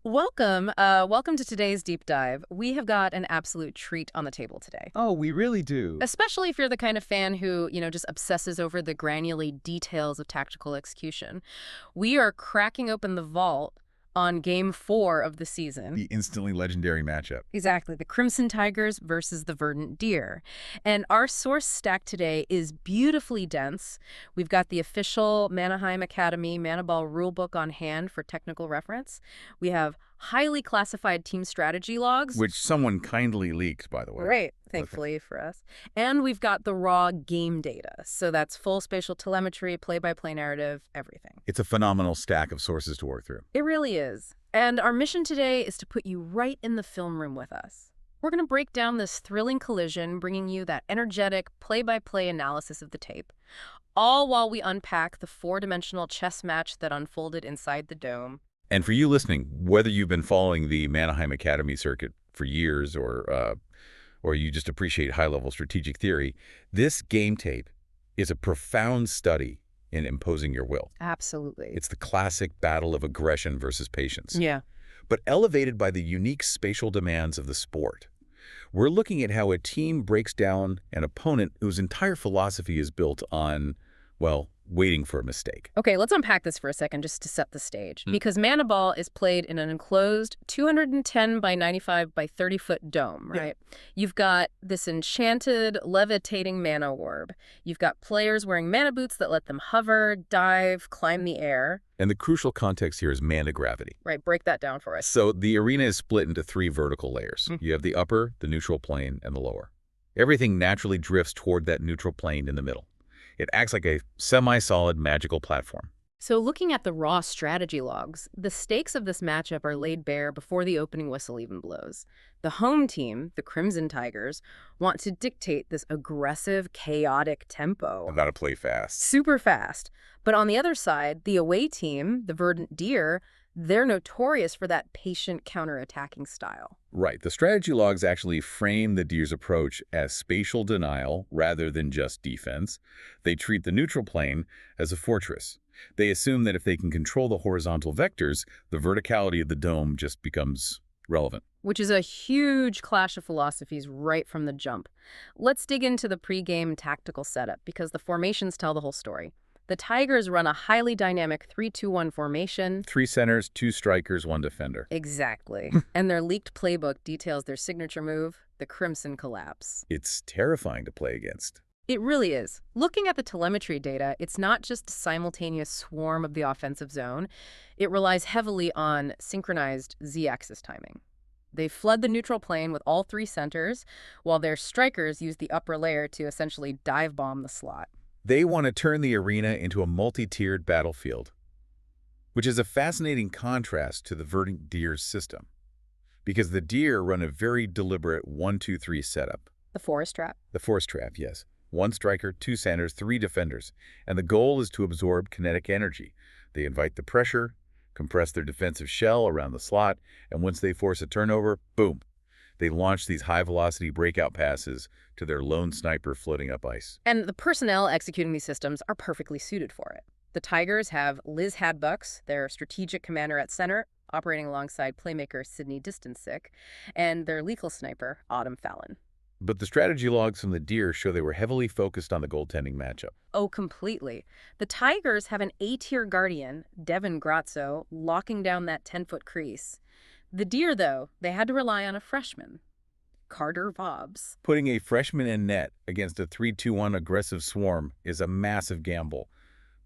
Welcome to today's deep dive. We have got an absolute treat on the table today. Oh, we really do. Especially if you're the kind of fan who, just obsesses over the granular details of tactical execution. We are cracking open the vault on game 4 of the season. The instantly legendary matchup. Exactly, the Crimson Tigers versus the Verdant Deer. And our source stack today is beautifully dense. We've got the official Manheim Academy Manaball rulebook on hand for technical reference. We have highly classified team strategy logs. Which someone kindly leaked, by the way. Right, thankfully for us. And we've got the raw game data. So that's full spatial telemetry, play-by-play narrative, everything. It's a phenomenal stack of sources to work through. It really is. And our mission today is to put you right in the film room with us. We're going to break down this thrilling collision, bringing you that energetic play-by-play analysis of the tape, all while we unpack the four-dimensional chess match that unfolded inside the dome. And for you listening, whether you've been following the Manheim Academy circuit for years or you just appreciate high-level strategic theory, this game tape is a profound study in imposing your will. Absolutely. It's the classic battle of aggression versus patience. Yeah. But elevated by the unique spatial demands of the sport. We're looking at how a team breaks down an opponent whose entire philosophy is built on, well, waiting for a mistake. Okay, let's unpack this for a second just to set the stage. Because Manaball is played in an enclosed 210 by 95 by 30-foot dome, right? Yeah. You've got this enchanted, levitating mana orb. You've got players wearing mana boots that let them hover, dive, climb the air. And the crucial context here is mana gravity. Right, break that down for us. So the arena is split into 3 vertical layers. You have the upper, the neutral plane, and the lower. Everything naturally drifts toward that neutral plane in the middle. It acts like a semi-solid magical platform. So looking at the raw strategy logs, the stakes of this matchup are laid bare before the opening whistle even blows. The home team, the Crimson Tigers, want to dictate this aggressive, chaotic tempo. I've got to play fast. Super fast. But on the other side, the away team, the Verdant Deer, they're notorious for that patient counterattacking style. Right. The strategy logs actually frame the Deer's approach as spatial denial rather than just defense. They treat the neutral plane as a fortress. They assume that if they can control the horizontal vectors, the verticality of the dome just becomes relevant. Which is a huge clash of philosophies right from the jump. Let's dig into the pregame tactical setup because the formations tell the whole story. The Tigers run a highly dynamic 3-2-1 formation. 3 centers, 2 strikers, 1 defender. Exactly. And their leaked playbook details their signature move, the Crimson Collapse. It's terrifying to play against. It really is. Looking at the telemetry data, it's not just a simultaneous swarm of the offensive zone. It relies heavily on synchronized Z-axis timing. They flood the neutral plane with all 3 centers, while their strikers use the upper layer to essentially dive bomb the slot. They want to turn the arena into a multi-tiered battlefield, which is a fascinating contrast to the Verdant Deer's system, because the Deer run a very deliberate 1-2-3 setup. The forest trap? The forest trap, yes. 1 striker, 2 centers, 3 defenders, and the goal is to absorb kinetic energy. They invite the pressure, compress their defensive shell around the slot, and once they force a turnover, boom! They launch these high-velocity breakout passes to their lone sniper floating up ice. And the personnel executing these systems are perfectly suited for it. The Tigers have Liz Hadbucks, their strategic commander at center, operating alongside playmaker Sydney Distancic, and their lethal sniper, Autumn Fallon. But the strategy logs from the Deer show they were heavily focused on the goaltending matchup. Oh, completely. The Tigers have an A-tier guardian, Devin Grazzo, locking down that 10-foot crease. The Deer, though, they had to rely on a freshman, Carter Vobbs. Putting a freshman in net against a 3-2-1 aggressive swarm is a massive gamble,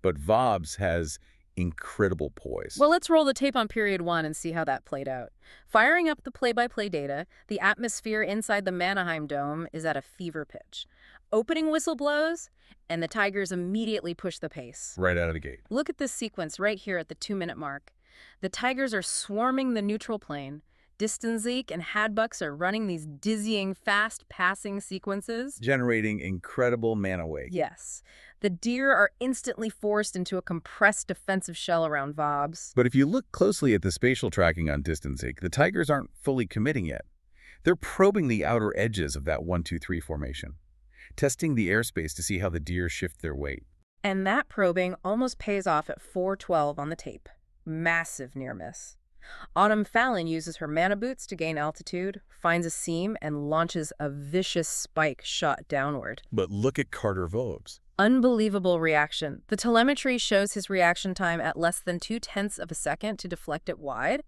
but Vobbs has incredible poise. Well, let's roll the tape on period 1 and see how that played out. Firing up the play-by-play data, the atmosphere inside the Manheim Dome is at a fever pitch. Opening whistle blows, and the Tigers immediately push the pace. Right out of the gate. Look at this sequence right here at the 2-minute mark. The Tigers are swarming the neutral plane. Distancic and Hadbucks are running these dizzying, fast-passing sequences, generating incredible mana wake. Yes. The Deer are instantly forced into a compressed defensive shell around Vobbs. But if you look closely at the spatial tracking on Distancic, the Tigers aren't fully committing yet. They're probing the outer edges of that 1-2-3 formation, testing the airspace to see how the Deer shift their weight. And that probing almost pays off at 4:12 on the tape. Massive near miss. Autumn Fallon uses her mana boots to gain altitude, finds a seam, and launches a vicious spike shot downward. But look at Carter Vogue's. Unbelievable reaction. The telemetry shows his reaction time at less than 0.2 of a second to deflect it wide,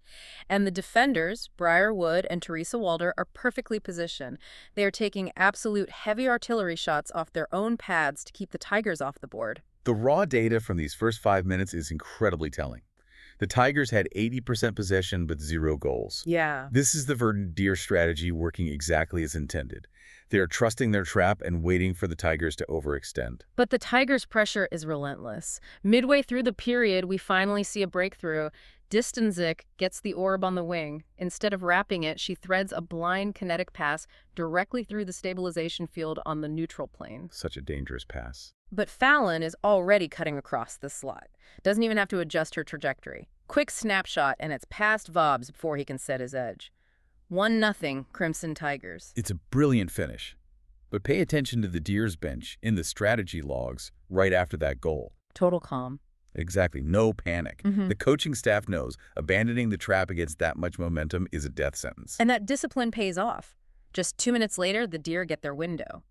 and the defenders, Briar Wood and Teresa Walder, are perfectly positioned. They are taking absolute heavy artillery shots off their own pads to keep the Tigers off the board. The raw data from these first 5 minutes is incredibly telling. The Tigers had 80% possession but 0 goals. Yeah. This is the Verdant deer strategy working exactly as intended. They are trusting their trap and waiting for the Tigers to overextend. But the Tigers' pressure is relentless. Midway through the period, we finally see a breakthrough. Distanzik gets the orb on the wing. Instead of wrapping it, she threads a blind kinetic pass directly through the stabilization field on the neutral plane. Such a dangerous pass. But Fallon is already cutting across the slot. Doesn't even have to adjust her trajectory. Quick snapshot, and it's past Vobs before he can set his edge. 1-0 Crimson Tigers. It's a brilliant finish. But pay attention to the Deer's bench in the strategy logs right after that goal. Total calm. Exactly. No panic. Mm-hmm. The coaching staff knows abandoning the trap against that much momentum is a death sentence. And that discipline pays off. Just 2 minutes later, the Deer get their window.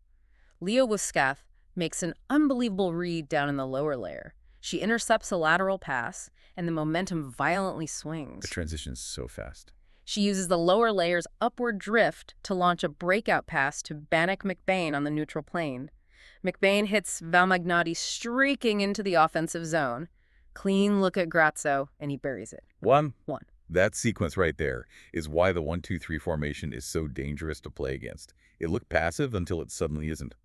Leah Wiskath makes an unbelievable read down in the lower layer. She intercepts a lateral pass, and the momentum violently swings. The transition is so fast. She uses the lower layer's upward drift to launch a breakout pass to Bannock McBain on the neutral plane. McBain hits Valmagnati streaking into the offensive zone. Clean look at Grazzo, and he buries it. 1. 1. That sequence right there is why the 1-2-3 formation is so dangerous to play against. It looked passive until it suddenly isn't.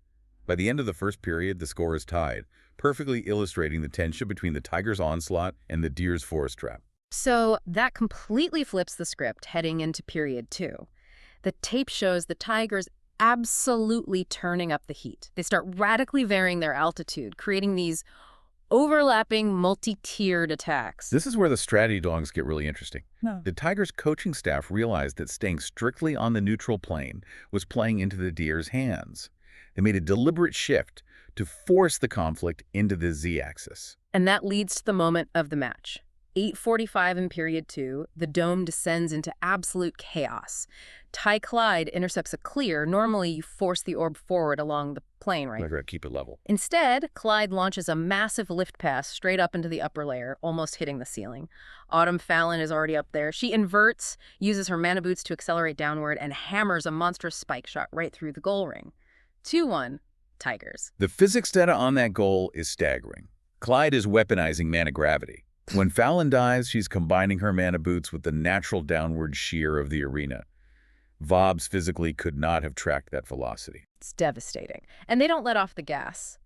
By the end of the first period, the score is tied, perfectly illustrating the tension between the Tigers' onslaught and the Deer's forest trap. So that completely flips the script heading into period 2. The tape shows the Tigers absolutely turning up the heat. They start radically varying their altitude, creating these overlapping multi-tiered attacks. This is where the strategy dogs get really interesting. No. The Tigers' coaching staff realized that staying strictly on the neutral plane was playing into the Deer's hands. They made a deliberate shift to force the conflict into the Z-axis. And that leads to the moment of the match. 8:45 in period 2, the dome descends into absolute chaos. Ty Clyde intercepts a clear. Normally, you force the orb forward along the plane, right? Right, keep it level. Instead, Clyde launches a massive lift pass straight up into the upper layer, almost hitting the ceiling. Autumn Fallon is already up there. She inverts, uses her mana boots to accelerate downward, and hammers a monstrous spike shot right through the goal ring. 2-1, Tigers. The physics data on that goal is staggering. Clyde is weaponizing mana gravity. When Fallon dives, she's combining her mana boots with the natural downward shear of the arena. Vobs physically could not have tracked that velocity. It's devastating. And they don't let off the gas.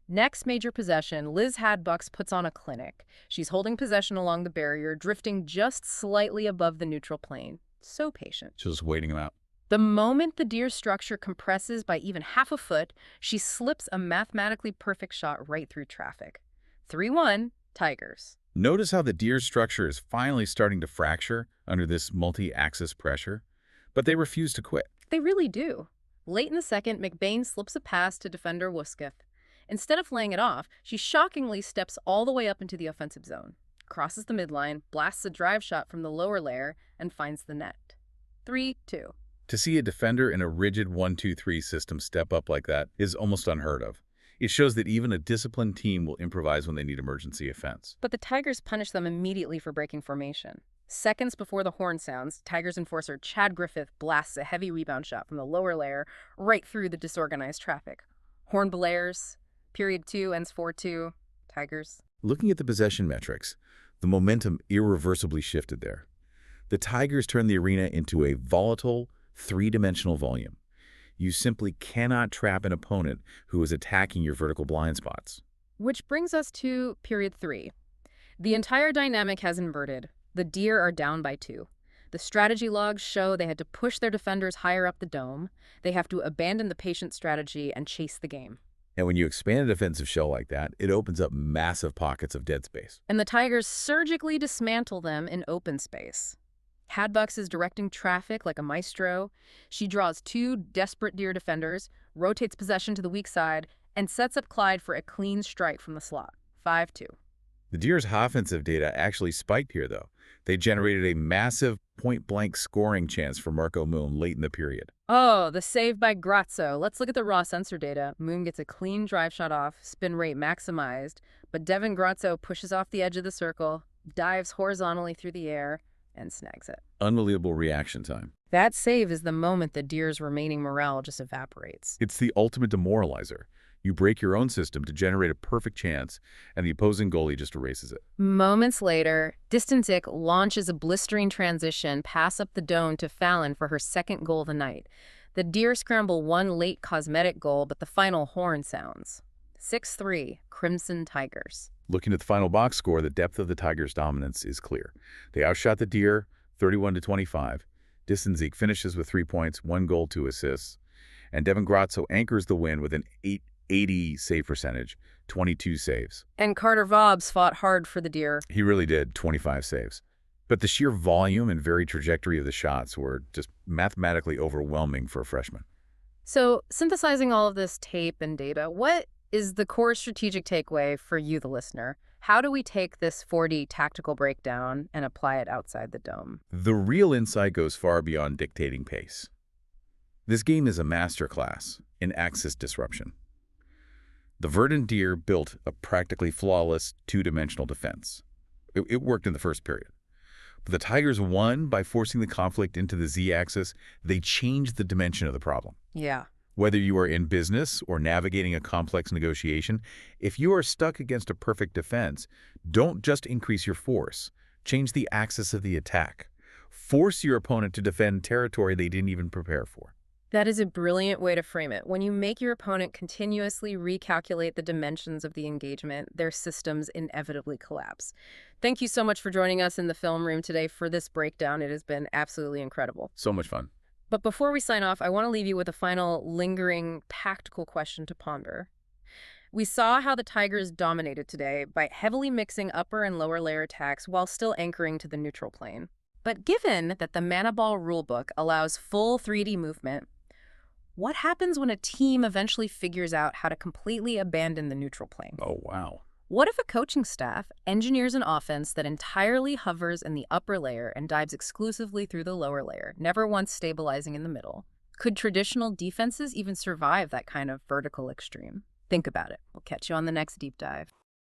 Next major possession, Liz Hadbucks puts on a clinic. She's holding possession along the barrier, drifting just slightly above the neutral plane. So patient. She's just waiting him out. The moment the Deer's structure compresses by even half a foot, she slips a mathematically perfect shot right through traffic. 3-1, Tigers. Notice how the Deer's structure is finally starting to fracture under this multi-axis pressure, but they refuse to quit. They really do. Late in the second, McBain slips a pass to defender Wusketh. Instead of laying it off, she shockingly steps all the way up into the offensive zone, crosses the midline, blasts a drive shot from the lower layer, and finds the net. 3-2. To see a defender in a rigid 1-2-3 system step up like that is almost unheard of. It shows that even a disciplined team will improvise when they need emergency offense. But the Tigers punish them immediately for breaking formation. Seconds before the horn sounds, Tigers enforcer Chad Griffith blasts a heavy rebound shot from the lower layer right through the disorganized traffic. Horn blares. Period 2 ends 4-2. Tigers. Looking at the possession metrics, the momentum irreversibly shifted there. The Tigers turned the arena into a volatile, three-dimensional volume. You simply cannot trap an opponent who is attacking your vertical blind spots. Which brings us to period 3. The entire dynamic has inverted. The Deer are down by 2. The strategy logs show they had to push their defenders higher up the dome. They have to abandon the patient strategy and chase the game. And when you expand a defensive shell like that, it opens up massive pockets of dead space. And the Tigers surgically dismantle them in open space. Hadbucks is directing traffic like a maestro. She draws 2 desperate Deer defenders, rotates possession to the weak side, and sets up Clyde for a clean strike from the slot. 5-2. The Deer's offensive data actually spiked here, though. They generated a massive point-blank scoring chance for Marco Moon late in the period. Oh, the save by Grazzo. Let's look at the raw sensor data. Moon gets a clean drive shot off, spin rate maximized, but Devin Grazzo pushes off the edge of the circle, dives horizontally through the air, and snags it. Unbelievable reaction time. That save is the moment the Deer's remaining morale just evaporates. It's the ultimate demoralizer. You break your own system to generate a perfect chance, and the opposing goalie just erases it. Moments later, Distancic launches a blistering transition pass up the dome to Fallon for her second goal of the night. The Deer scramble one late cosmetic goal, but the final horn sounds. 6-3, Crimson Tigers. Looking at the final box score, the depth of the Tigers' dominance is clear. They outshot the Deer 31-25. Distancic finishes with 3 points, 1 goal, 2 assists. And Devin Grazzo anchors the win with an 880 save percentage, 22 saves. And Carter Vobbs fought hard for the Deer. He really did, 25 saves. But the sheer volume and varied trajectory of the shots were just mathematically overwhelming for a freshman. So, synthesizing all of this tape and data, what is the core strategic takeaway for you, the listener? How do we take this 4D tactical breakdown and apply it outside the dome? The real insight goes far beyond dictating pace. This game is a masterclass in axis disruption. The Verdant Deer built a practically flawless two-dimensional defense. It worked in the first period. But the Tigers won by forcing the conflict into the Z-axis. They changed the dimension of the problem. Yeah. Whether you are in business or navigating a complex negotiation, if you are stuck against a perfect defense, don't just increase your force. Change the axis of the attack. Force your opponent to defend territory they didn't even prepare for. That is a brilliant way to frame it. When you make your opponent continuously recalculate the dimensions of the engagement, their systems inevitably collapse. Thank you so much for joining us in the film room today for this breakdown. It has been absolutely incredible. So much fun. But before we sign off, I want to leave you with a final lingering tactical question to ponder. We saw how the Tigers dominated today by heavily mixing upper and lower layer attacks while still anchoring to the neutral plane. But given that the Manaball rulebook allows full 3D movement, what happens when a team eventually figures out how to completely abandon the neutral plane? Oh, wow. What if a coaching staff engineers an offense that entirely hovers in the upper layer and dives exclusively through the lower layer, never once stabilizing in the middle? Could traditional defenses even survive that kind of vertical extreme? Think about it. We'll catch you on the next deep dive.